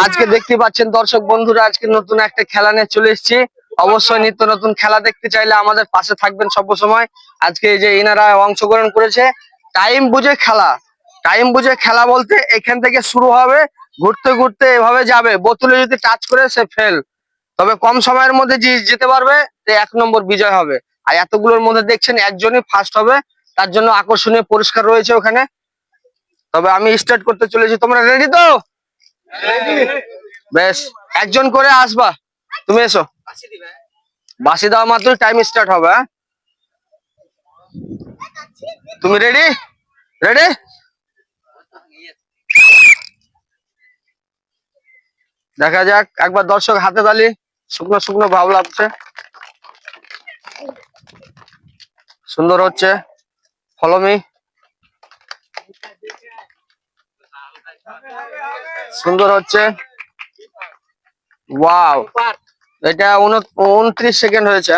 আজকে দেখতে পাচ্ছেন দর্শক বন্ধুরা, আজকে নতুন একটা খেলা নিয়ে চলে এসেছি। অবশ্যই নিত্য নতুন খেলা দেখতে চাইলে আমাদের পাশে থাকবেন সবসময়। আজকে এই যে এনারা অংশগ্রহণ করেছে, টাইম বুঝে খেলা। টাইম বুঝে খেলা বলতে এখান থেকে শুরু হবে, ঘুরতে ঘুরতে এভাবে যাবে, বোতলে যদি টাচ করে সে ফেল। তবে কম সময়ের মধ্যে যে যেতে পারবে সে 1 নম্বর বিজয় হবে। আর এতগুলোর মধ্যে দেখছেন একজনই ফার্স্ট হবে, তার জন্য আকর্ষণীয় পুরস্কার রয়েছে ওখানে। তবে আমি স্টার্ট করতে চলেছি, তোমরা রেডি তো? বেশ, একজন করে আসবা। তুমি এসো, বাঁশি দেওয়া মাত্র টাইম স্টার্ট হবে। তুমি রেডি? রেডি? দেখা যাক, একবার দর্শক হাতে তালি। শুকনো শুকনো ভাব লাগছে, সুন্দর হচ্ছে। Follow me. সুন্দর হচ্ছে, ওয়াও। এটা 29 সেকেন্ড হয়েছে।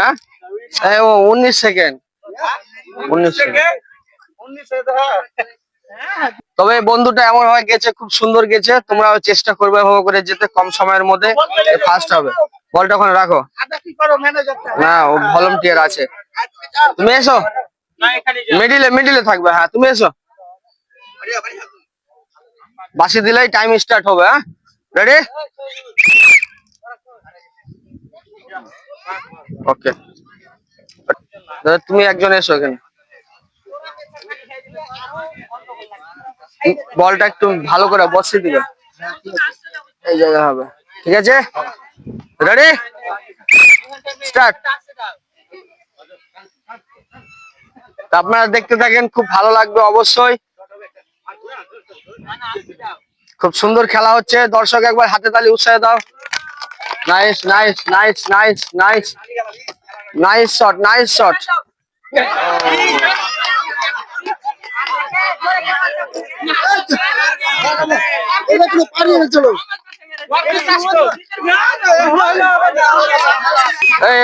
হ্যাঁ, 19 সেকেন্ড। 19 সেকেন্ড। তবে বন্ধুটা এমন হয়ে গেছে, খুব সুন্দর গেছে। তোমরা চেষ্টা করবে ভালো করে যেতে, কম সময়ের মধ্যে ফার্স্ট হবে। বলটা ওখানে রাখো না, ও ভলান্টিয়ার আছে। তুমি এসো, মিডিলে মিডিলে থাকবে। হ্যাঁ, তুমি এসো। বাঁশি দিলেই টাইম স্টার্ট হবে। হ্যাঁ, রেডি? ওকে, তুমি একজন এসো এখানে। বলটা একটু ভালো করে বসিয়ে দিবে, এই জায়গা হবে। ঠিক আছে, রেডি? স্টার্ট। আপনারা দেখতে থাকেন, খুব ভালো লাগবে অবশ্যই। খুব সুন্দর খেলা হচ্ছে। দর্শক একবার হাতে তালি উৎসাহ দাও। Nice nice nice nice nice nice shot, nice shot.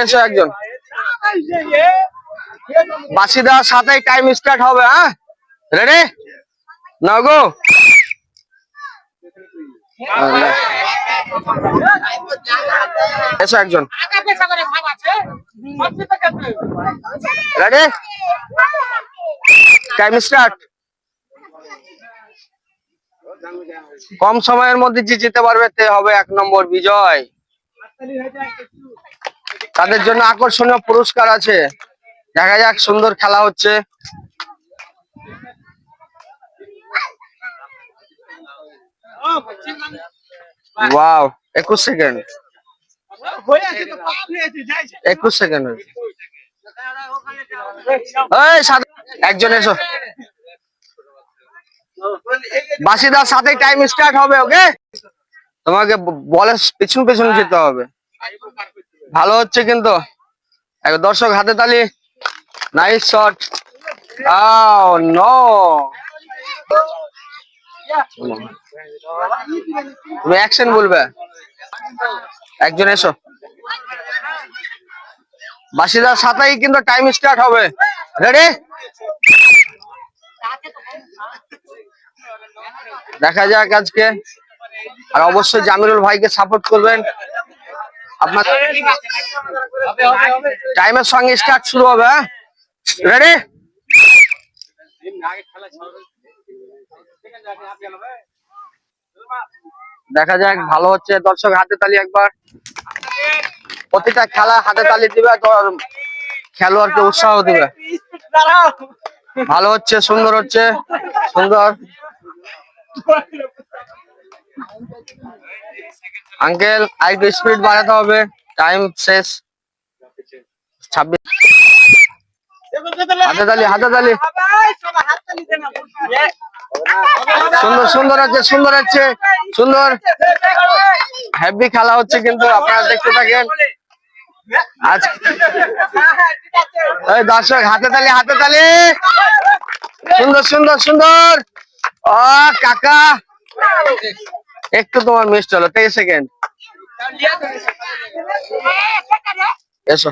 এসো একজন। বাঁশি দেওয়ার সাথেই টাইম স্টার্ট হবে। হ্যাঁ, রেডি? নাও গো। এসো একজন। রেডি? Time start. কম সময়ের মধ্যে যে যেতে পারবে তে হবে 1 নম্বর বিজয়। তাদের জন্য আকর্ষণীয় পুরস্কার আছে। দেখা যাক, সুন্দর খেলা হচ্ছে। Wow, 21 second. 21 সেকেন্ড। একজন এসো। বাঁশি দেওয়ার সাথেই টাইম স্টার্ট হবে। ওকে, তোমাকে বলের পেছন পেছন যেতে হবে। ভালো হচ্ছে কিন্তু। দর্শক হাতে তালি। Nice shot. নো, তুমি অ্যাকশন বলবে। একজন এসো। বাঁশি দেওয়ার সাথেই কিন্তু টাইম স্টার্ট হবে। রেডি? দেখা যাক আজকে। আর অবশ্যই জামিরুল ভাইকে সাপোর্ট করবেন। আপনার টাইমের সঙ্গে স্টার্ট শুরু হবে। রেডি? দেখা যাক, ভালো হচ্ছে। দর্শক হাতে তালি একবার। প্রতিটা খেলা হাতে তালি দিবে, তো খেলোয়াড়কে উৎসাহ দিবে। ভালো হচ্ছে, সুন্দর হচ্ছে, সুন্দর। আঙ্কেল, আরেকটু স্পিড বাড়াতে হবে, টাইম শেষ। 26। হাতে তালি, হাতে তালি। সুন্দর সুন্দর হচ্ছে, সুন্দর হচ্ছে, সুন্দর। হেভি খেলা হচ্ছে কিন্তু, আপনারা দেখতে থাকেন। আজ দর্শক হাতে তালি, হাতে তালি। সুন্দর সুন্দর সুন্দর। ও কাকা, একটু তোমার মিস হলো। 23 সেকেন্ড। এসো।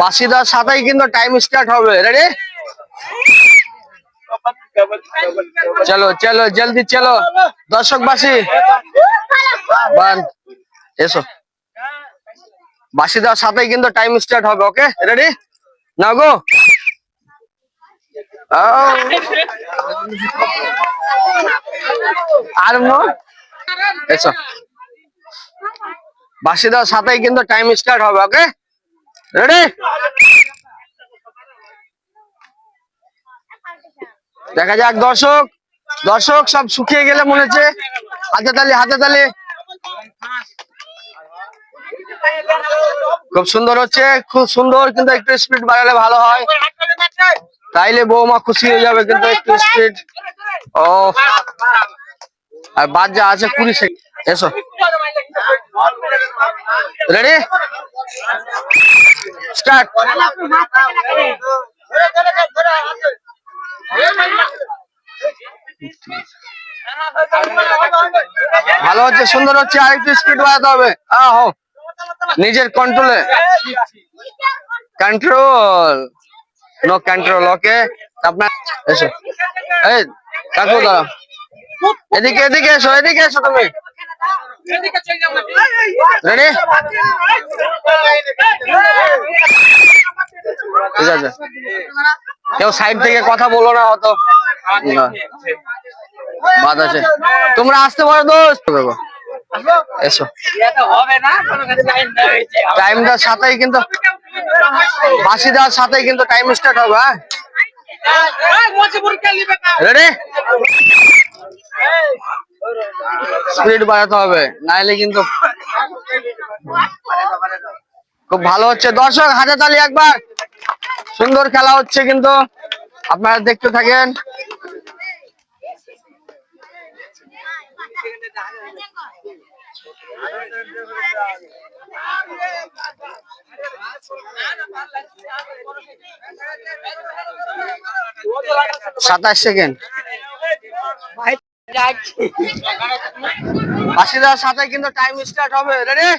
বাঁশি দেওয়ার সাথেই কিন্তু টাইম স্টার্ট হবে। রেডি? চলো চলো জলদি চলো দর্শকবাসী, এসো। বাসি দেওয়ার সাথেই কিন্তু টাইম স্টার্ট হবে। ওকে, রেডি না গো? আর এসো, বাসি দেওয়ার সাথেই কিন্তু টাইম স্টার্ট হবে। ওকে, রেডি? দেখা যাক দর্শক, দর্শক সব শুকিয়ে গেলে মনে হচ্ছে। হাতে তালি, হাতে তালি। খুব সুন্দর হচ্ছে, খুব সুন্দর, কিন্তু একটু স্পিড বাড়ালে ভালো হয়, তাইলে বৌমা খুশি হয়ে যাবে। কিন্তু একটু স্পিড। ও, আর বাদ যা আছে 20 সেকেন্ড। এসো, রেডি স্টার্ট। ভালো হচ্ছে, সুন্দর হচ্ছে, আরেকটু স্পিড বাড়াতে হবে। নিজের কন্ট্রোলে, কন্ট্রোল, নো কন্ট্রোল। ওকে, আপনার এসো। এই কাকু দাঁড়াও, এদিকে এদিকে এসো, এদিকে এসো তুমি। রেডি? ঠিক আছে, কেউ সাইড থেকে কথা বলো না, অত বাদ আছে। তোমরা আসতে পারো দোস্ত, এসো। টাইম দেওয়ার সাথেই কিন্তু, বাসি দেওয়ার সাথেই কিন্তু টাইম স্টার্ট হবে। রেডি? স্পিড বাড়াতে হবে, নাইলে কিন্তু। খুব ভালো হচ্ছে দর্শক, হাতে তালি একবার। সুন্দর খেলা হচ্ছে কিন্তু, আপনারা দেখতে থাকেন। সাতাশ সেকেন্ড। বাসি দেওয়ার সাথে কিন্তু টাইম স্টার্ট হবে। রেডি?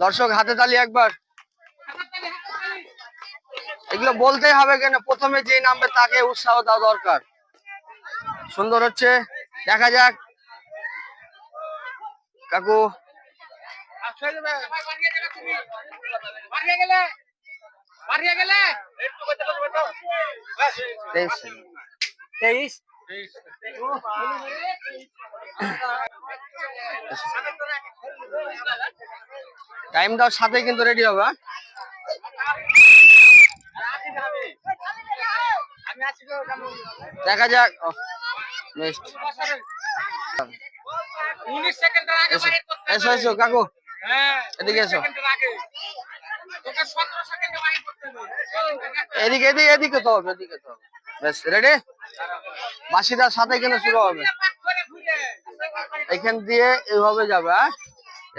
দর্শক হাতে তালি একবার। এগুলো বলতেই হবে কেন, প্রথমে যে নামবে তাকে উৎসাহ দেওয়া দরকার। সুন্দর হচ্ছে, দেখা যাক। কাকু টাইম দেওয়ার সাথে কিন্তু রেডি হবে। দেখা যাক। এসো এসো কাকু, এদিকে এসো, এদিকে এদিকে এদিকে তো হবে, এদিকে তো হবে। বেশ, রেডি? বাসিদার সাথে কিন্তু শুরু হবে। এখান দিয়ে এভাবে যাবে,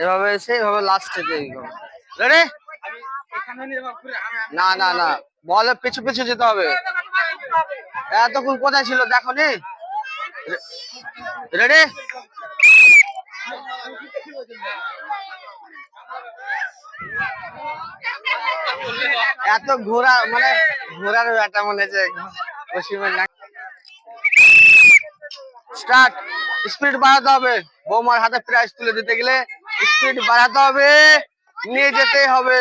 এভাবে এসে এভাবে লাস্টে দিয়ে। রেডি? না না না, বলে পিছু পিছু যেতে হবে। এতক্ষণ কোথায় ছিল দেখো নি? রেডি? এত ঘোরা, মানে ঘোরার ব্যাটা মনে হচ্ছে স্টার্ট। স্পিড বাড়াতে হবে, বৌমার হাতে প্রাইজ তুলে দিতে গেলে স্পিড বাড়াতে হবে, নিয়ে যেতে হবে।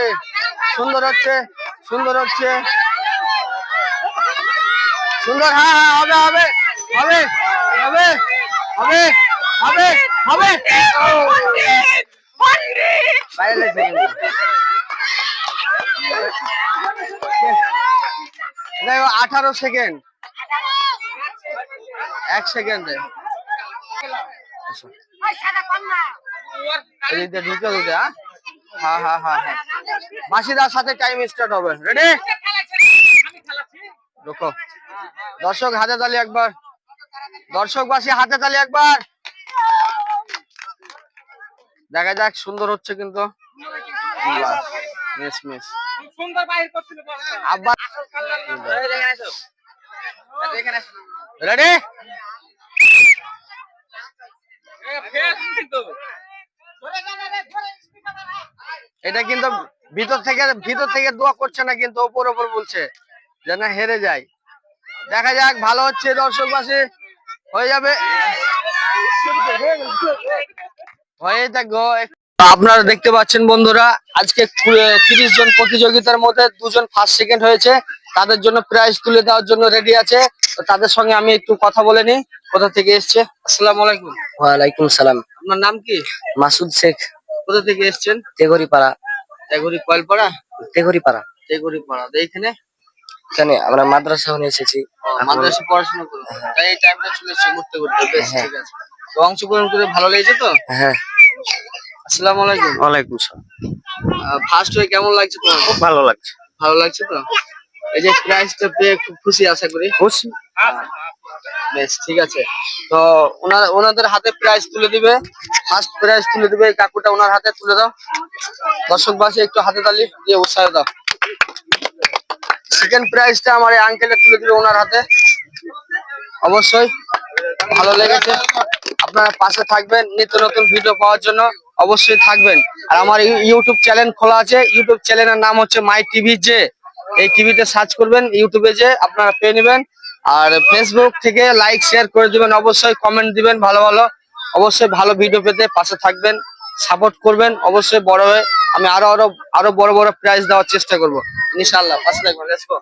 সুন্দর হচ্ছে, সুন্দর হচ্ছে, সুন্দর। হ্যাঁ হ্যাঁ, হবে হবে হবে হবে হবে হবে হবে। দেখো 18 সেকেন্ড, 1 সেকেন্ডে। ঢুকে ঢুকে, হ্যাঁ হ্যাঁ হ্যাঁ হ্যাঁ। বাসিদার সাথে টাইম স্টার্ট হবে। রেডি? রুকো। দর্শক হাতে তালি একবার, দর্শক বাসী হাতে তালি একবার। দেখা যাক, সুন্দর হচ্ছে কিন্তু। মিস মিস আবার। রেডি? এটা কিন্তু ভিতর থেকে দোয়া করছে না, কিন্তু ওপর ওপর বলছে। যেন হেরে যায়। দেখা যাক, ভালো হচ্ছে দর্শক পাশে, হয়ে যাবে, হয়ে থাকো। আপনারা দেখতে পাচ্ছেন বন্ধুরা, আজকে 30 জন প্রতিযোগিতার মধ্যে 2 জন ফার্স্ট সেকেন্ড হয়েছে, তাদের জন্য প্রাইজ তুলে দেওয়ার জন্য রেডি আছে। তো তাদের সঙ্গে আমি একটু কথা বলে নিই। কোথা থেকে এসছে? আসসালামু আলাইকুম। ওয়ালাইকুম সালাম। আপনার নাম কি? মাসুদ শেখ। কোথা থেকে এসছেন? তেঘরিপাড়া। তেঘরি কয়েলপাড়া? তেঘরিপাড়া। তেঘরিপাড়া। তো এইখানে এখানে আমরা মাদ্রাসা হয়ে এসেছি। মাদ্রাসা পড়াশোনা করো, তাই এই টাইমটা চলে এসছে ঘুরতে ঘুরতে। বেশ, হ্যাঁ। ঠিক আছে। তো অংশগ্রহণ করে ভালো লেগেছে তো? হ্যাঁ। আসসালামু আলাইকুম। ওয়ালাইকুম সালাম। ফার্স্ট হয়ে কেমন লাগছে তোমার? খুব ভালো লাগছে। ভালো লাগছে তো? এই যে প্রাইজটা পেয়ে খুব খুশি আশা করি। খুশি। বেশ, ঠিক আছে। তো ওনাদের হাতে প্রাইজ তুলে দিবে, ফার্স্ট প্রাইজ তুলে দিবে এই কাকুটা, ওনার হাতে তুলে দাও। দর্শক বাসে একটু হাতে তালি দিয়ে উৎসাহ দাও। সেকেন্ড প্রাইজটা আমার এই আঙ্কেলে তুলে দিবে ওনার হাতে। অবশ্যই ভালো লেগেছে। আপনারা পাশে থাকবেন, নিত্য নতুন ভিডিও পাওয়ার জন্য অবশ্যই থাকবেন। আর আমার ইউটিউব চ্যানেল খোলা আছে, ইউটিউব চ্যানেলের নাম হচ্ছে মাই টিভি জে। এই টিভিতে সার্চ করবেন, ইউটিউবে যে আপনারা পেয়ে নেবেন। আর ফেসবুক থেকে লাইক শেয়ার করে দিবেন, অবশ্যই কমেন্ট দিবেন ভালো ভালো। অবশ্যই ভালো ভিডিও পেতে পাশে থাকবেন, সাপোর্ট করবেন। অবশ্যই বড় হয়ে আমি আরো আরো আরো বড় বড় প্রাইজ দেওয়ার চেষ্টা করবো ইনশাআল্লাহ। পাশে থাকবেন। Let's go.